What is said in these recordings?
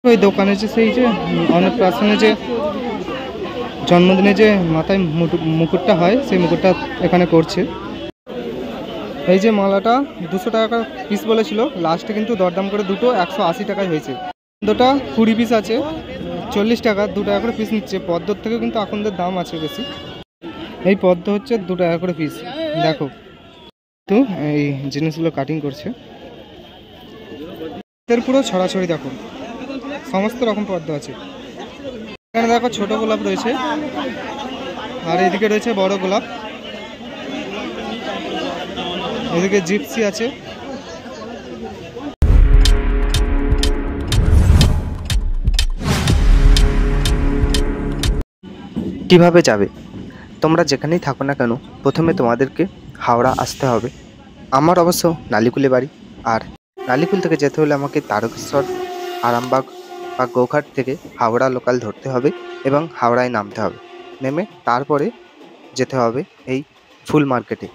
ওই দোকানে যে সেই যে অন্নপ্রাশনে যে জন্মদিনে যে মাথায় মুকুটটা হয় সেই মুকুটটা এখানে করছে। এই যে মালাটা 200 টাকা পিস বলেছিল, লাস্টে কিন্তু দরদাম করে দুটো 180 টাকায় হয়েছে। দুটো 20 পিস আছে 40 টাকা, 2 টাকা করে পিস নিচ্ছে। পদ্মর থেকে কিন্তু আকন্দের দাম আছে বেশি। এই পদ্ম হচ্ছে 2 টাকা করে পিস। দেখো তো এই জিনিসগুলো কাটিং করছে, এর পুরো ছড়াছড়ি। দেখো সমস্ত রকম পদ্ম আছে এখানে। দেখো ছোট গোলাপ রয়েছে, আর এদিকে রয়েছে বড় গোলাপ, এদিকে জিপসি আছে। কিভাবে যাবে? তোমরা যেখানেই থাকো না কেন, প্রথমে তোমাদেরকে হাওড়া আসতে হবে। আমার অবশ্য নালিকুলে বাড়ি, আর নালিকুল থেকে যেতে হলে আমাকে তারকেশ্বর, আরামবাগ বা গোঘাট থেকে হাওড়া লোকাল ধরতে হবে এবং হাওড়ায় নামতে হবে। নেমে তারপরে যেতে হবে এই ফুল মার্কেটে।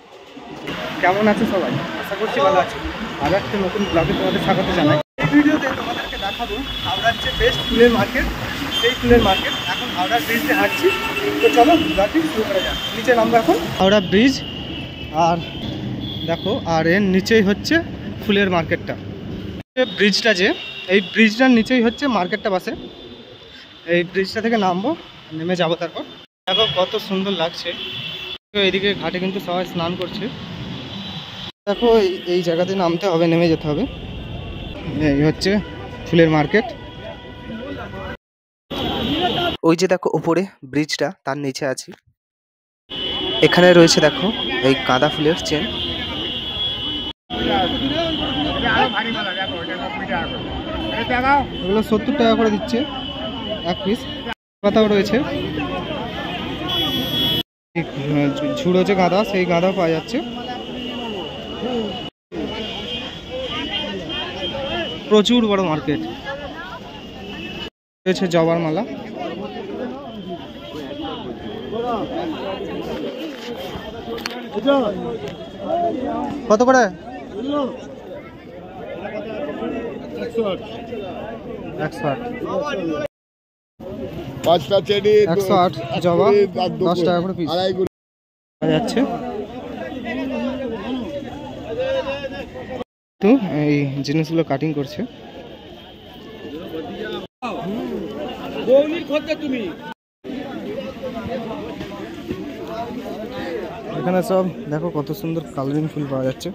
কেমন আছে সবাই? আশা করছি ভালো আছে। আর একটা নতুন ব্লগে তোমাদের স্বাগত জানাই। এই ভিডিওতে তোমাদেরকে দেখাবো হাওড়ার যে বেস্ট ফুলের মার্কেট, সেই ফুলের মার্কেট। এখন হাওড়া ব্রিজ দিয়ে হাঁটছি, তো চলো ব্লগটি শুরু করা যাক। নিচে নামবো এখন হাওড়া ব্রিজ, আর দেখো আর এর নিচেই হচ্ছে ফুলের মার্কেটটা। ব্রিজটা যে এই ব্রিজটার নিচেই হচ্ছে মার্কেটটা বাসে। এই ব্রিজটা থেকে নামবো, নেমে যাবো। তারপর দেখো কত সুন্দর লাগছে। এইদিকে ঘাটে কিন্তু সবাই স্নান করছে। দেখো এই জায়গাতে নামতে হবে, নেমে যেতে হবে। এই হচ্ছে ফুলের মার্কেট। ওই যে দেখো উপরে ব্রিজটা, তার নিচে আছি। এখানে রয়েছে দেখো এই গাঁদা ফুলের চেন। এগুলো 70 টাকা করে দিচ্ছে এক পিস। পাতাও রয়েছে, ঝুড়ো যে গাঁদা, সেই গাঁদাও পাওয়া যাচ্ছে। প্রচুর বড় মার্কেট রয়েছে। জবার মালা কত করে? 108। 108 জবা 10 টাকা করে পিস পাওয়া যাচ্ছে। তো এই জিনিসগুলো কাটিং করছে। এখানে সব দেখো কত সুন্দর কালারিং ফুল পাওয়া যাচ্ছে।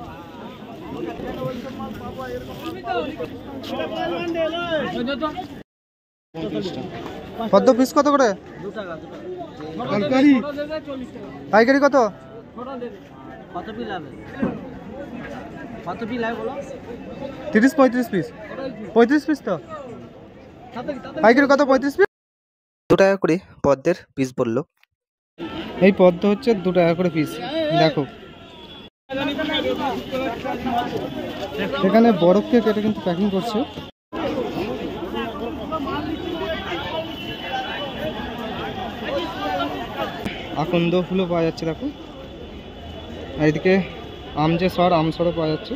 পদ্ম পিস কত করে? পাইকারি কত? 30-35 পিস। 35 পিস তো পাইকারি কত? 35 পিস। 2 টাকা করে পদ্মের পিস বললো। এই পদ্ম হচ্ছে 2 টাকা করে পিস। দেখো এখানে বরফকে কেটে কিন্তু প্যাকিং করছে। আকন্দ ফুলও পাওয়া যাচ্ছে দেখো। আর এদিকে আমসরও পাওয়া যাচ্ছে।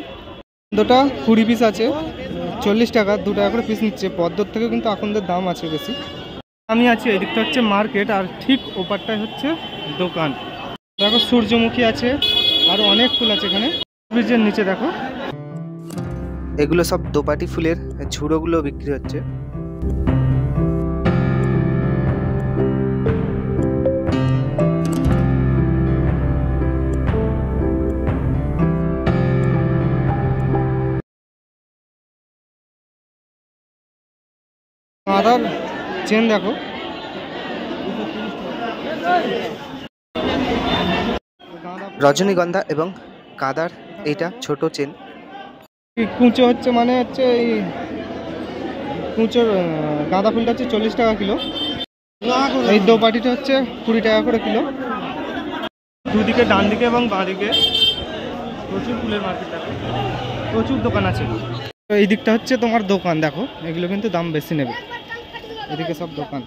দুটো 20 পিস আছে 40 টাকা, 2 টাকা করে পিস নিচ্ছে। পদ্মর থেকে কিন্তু আকন্দের দাম আছে বেশি। আমি আছি এই দিকটা হচ্ছে মার্কেট, আর ঠিক ওপারটাই হচ্ছে দোকান। দেখো সূর্যমুখী আছে, আর অনেক ফুল আছে এখানে। ব্রিজের নিচে দেখো এগুলো সব দোপাটি ফুলের ঝুড়োগুলো বিক্রি হচ্ছে। গাঁদার চেন দেখো, রজনীগন্ধা এবং গাঁদার এইটা ছোট চেন। কুঁচো হচ্ছে মানে হচ্ছে এই কুঁচোর গাঁদা ফুলটা হচ্ছে 40 টাকা কিলো। এই দোপাটিটা হচ্ছে 20 টাকা করে কিলো। দুদিকে ডান দিকে এবং বাঁ দিকে প্রচুর ফুলের মার্কেট দেখো, প্রচুর দোকান আছে। তো এই দিকটা হচ্ছে তোমার দোকান। দেখো এগুলো কিন্তু দাম বেশি নেবে। এদিকে সব দোকান,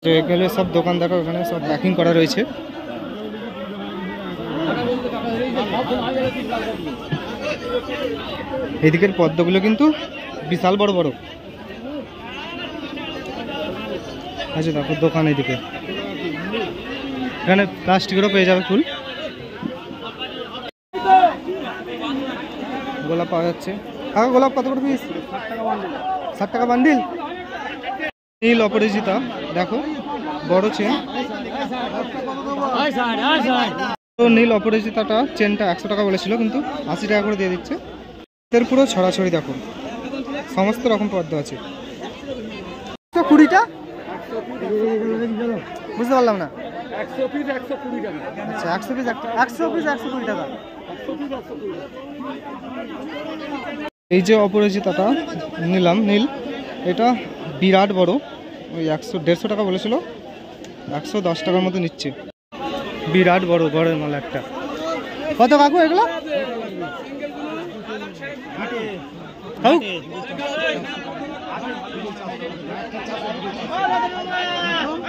তো এগুলো সব দোকান দেখো, এখানে সব প্যাকিং করা রয়েছে। এইদিকের পদ্মগুলো কিন্তু বিশাল বড় বড়। আচ্ছা দেখো দোকান এইদিকে, এখানে প্লাস্টিকেরও পেয়ে যাবে ফুল। গোলাপ পাওয়া যাচ্ছে। আর গোলাপ কত করে পিস? 60 টাকা বান্ডিল। নীল অপরাজিতা দেখো, বড় চেন। তো নীল অপরাজিতাটা চেনটা 100 টাকা বলেছিল, কিন্তু 80 টাকা করে দিয়ে দিচ্ছে। এর পুরো ছড়াছড়ি দেখো, সমস্ত রকম পদ্ম আছে। 120টা বুঝতে পারলাম না। 100 পিস 120 টাকা। আচ্ছা 100 পিস 120 টাকা। এই যে অপরাজিতাটা নিলাম নীল, এটা বিরাট বড়, ওই 100-150 টাকা বলেছিল, 110 টাকার মতো নিচ্ছে। বিরাট বড় বড়ের মাল একটা। কত কাকু এগুলো?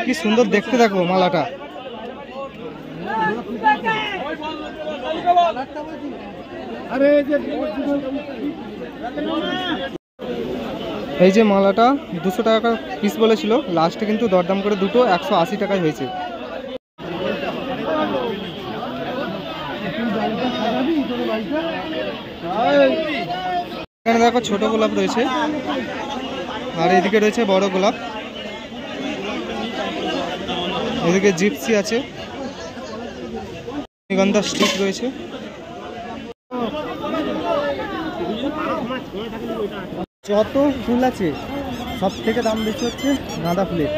কি সুন্দর দেখতে দেখো মালাটা। এই যে মালাটা 200 টাকা পিস বলেছিল, লাস্টে কিন্তু দরদাম করে দুটো 180 টাকায় হয়েছে। এখানে দেখো ছোট গোলাপ রয়েছে, আর এদিকে রয়েছে বড় গোলাপ। এদিকে জিপসি আছে, রজনীগন্ধা স্টিক রয়েছে। যত ফুল আছে সব থেকে দাম বেশি হচ্ছে গাঁদা ফুলের।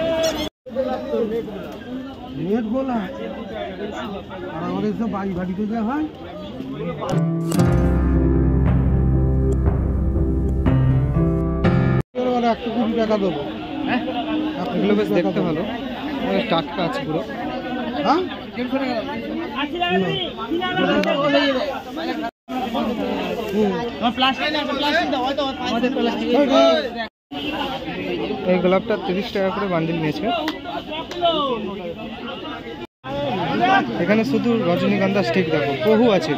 আমাদের সব বাড়ি বাড়িতে যা হয়। একশো 20 টাকা দেবো। এগুলো বেশ দেখতে ভালো, টাটকা আছে পুরো। হ্যাঁ এই গোলাপটা 30 টাকা করে বান্ডিল নিয়েছে। এখানে শুধু রজনীগন্ধা স্টিক দেখো, বহু আছে।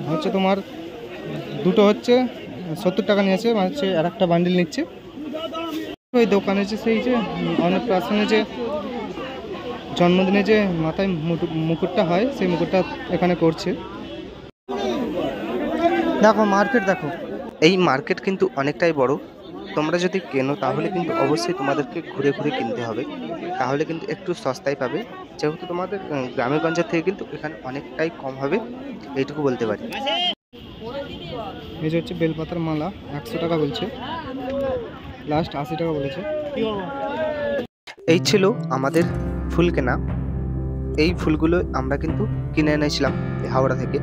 হচ্ছে তোমার দুটো হচ্ছে 70 টাকা নিয়েছে, মানে হচ্ছে আর একটা বান্ডিল নিচ্ছে। ওই দোকানে যে সেই যে অন্নপ্রাশনে যে জন্মদিনে যে মাথায় মুকুটটা হয়, সেই মুকুটটা এখানে করছে। দেখো মার্কেট দেখো। এই মার্কেট কিন্তু অনেকটাই বড়। তোমরা যদি কেনো তাহলে কিন্তু অবশ্যই তোমাদেরকে ঘুরে ঘুরে কিনতে হবে, তাহলে কিন্তু একটু সস্তায় পাবে। যেহেতু তোমাদের গ্রামেগঞ্জের থেকে কিন্তু এখানে অনেকটাই কম হবে, এইটুকু বলতে পারি। এই যে হচ্ছে বেলপাতার মালা, 100 টাকা বলছে, লাস্ট 80 টাকা বলেছে। এই ছিল আমাদের ফুল কেনা। এই ফুলগুলো আমরা কিন্তু কিনে এনেছিলাম হাওড়া থেকে।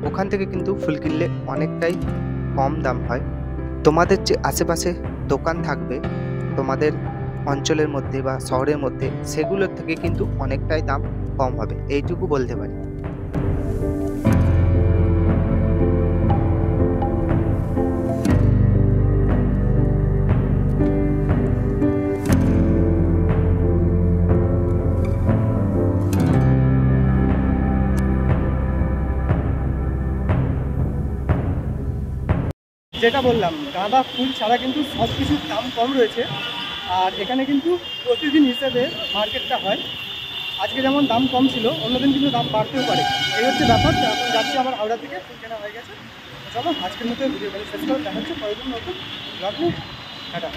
ওখান থেকে কিন্তু ফুল কিনলে অনেকটাই কম দাম হয়। তোমাদের যে আশেপাশে দোকান থাকবে তোমাদের অঞ্চলের মধ্যে বা শহরের মধ্যে, সেগুলোর থেকে কিন্তু অনেকটাই দাম কম হবে, এইটুকু বলতে পারি। যেটা বললাম, গাঁদা ফুল ছাড়া কিন্তু সব কিছুর দাম কম রয়েছে। আর এখানে কিন্তু প্রতিদিন হিসেবে মার্কেটটা হয়। আজকে যেমন দাম কম ছিল, অন্যদিন কিন্তু দাম বাড়তেও পারে। এই হচ্ছে ব্যাপার। এখন যাচ্ছি আমার হাওড়া থেকে, ফুল কেনা হয়ে গেছে। চলো আজকের মতো ভিডিও শেষ করে দেখা হচ্ছে পরের দিন নতুন ব্লগ নিয়ে। টাটা।